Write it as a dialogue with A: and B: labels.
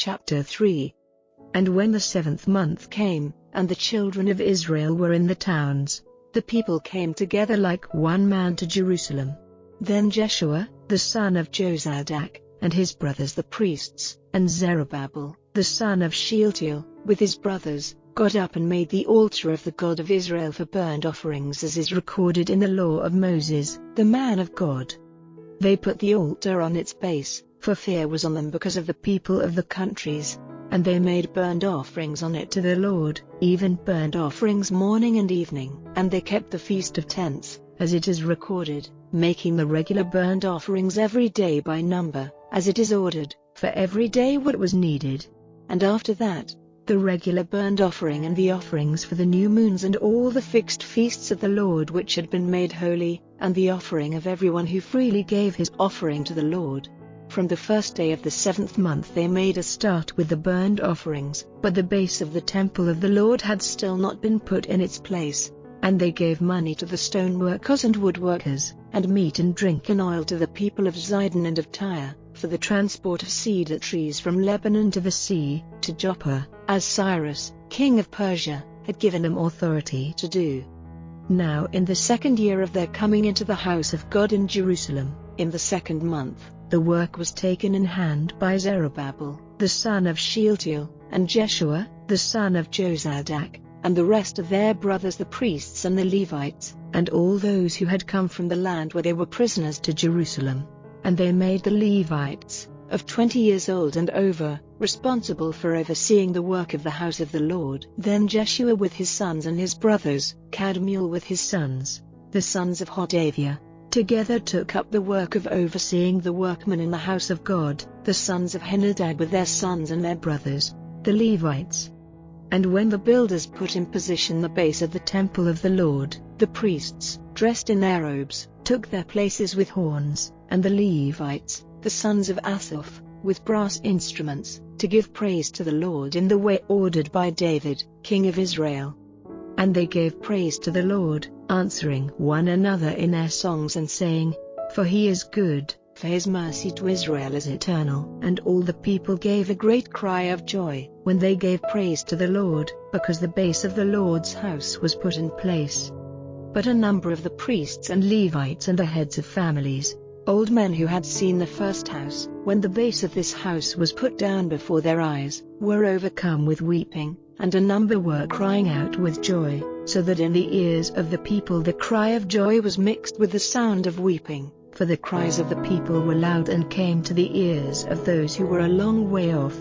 A: Chapter 3. And when the 7th month came, and the children of Israel were in the towns, the people came together like one man to Jerusalem. Then Jeshua, the son of Jozadak, and his brothers the priests, and Zerubbabel, the son of Shealtiel, with his brothers, got up and made the altar of the God of Israel for burnt offerings, as is recorded in the law of Moses, the man of God. They put the altar on its base, for fear was on them because of the people of the countries, and they made burnt offerings on it to the Lord, even burnt offerings morning and evening. And they kept the Feast of Tents, as it is recorded, making the regular burnt offerings every day by number, as it is ordered, for every day what was needed. And after that, the regular burnt offering and the offerings for the new moons and all the fixed feasts of the Lord which had been made holy, and the offering of everyone who freely gave his offering to the Lord. From the first day of the 7th month they made a start with the burnt offerings, but the base of the temple of the Lord had still not been put in its place. And they gave money to the stoneworkers and woodworkers, and meat and drink and oil to the people of Zidon and of Tyre, for the transport of cedar trees from Lebanon to the sea, to Joppa, as Cyrus, king of Persia, had given them authority to do. Now in the 2nd year of their coming into the house of God in Jerusalem, in the 2nd month, the work was taken in hand by Zerubbabel, the son of Shealtiel, and Jeshua, the son of Jozadak, and the rest of their brothers the priests and the Levites, and all those who had come from the land where they were prisoners to Jerusalem. And they made the Levites, of 20 years old and over, responsible for overseeing the work of the house of the Lord. Then Jeshua with his sons and his brothers, Kadmiel with his sons, the sons of Hodaviah, together took up the work of overseeing the workmen in the house of God, the sons of Henadad with their sons and their brothers, the Levites. And when the builders put in position the base of the temple of the Lord, the priests, dressed in their robes, took their places with horns, and the Levites, the sons of Asaph, with brass instruments, to give praise to the Lord in the way ordered by David, king of Israel. And they gave praise to the Lord, answering one another in their songs and saying, For he is good, for his mercy to Israel is eternal. And all the people gave a great cry of joy, when they gave praise to the Lord, because the base of the Lord's house was put in place. But a number of the priests and Levites and the heads of families, old men who had seen the first house, when the base of this house was put down before their eyes, were overcome with weeping, and a number were crying out with joy, so that in the ears of the people the cry of joy was mixed with the sound of weeping, for the cries of the people were loud and came to the ears of those who were a long way off.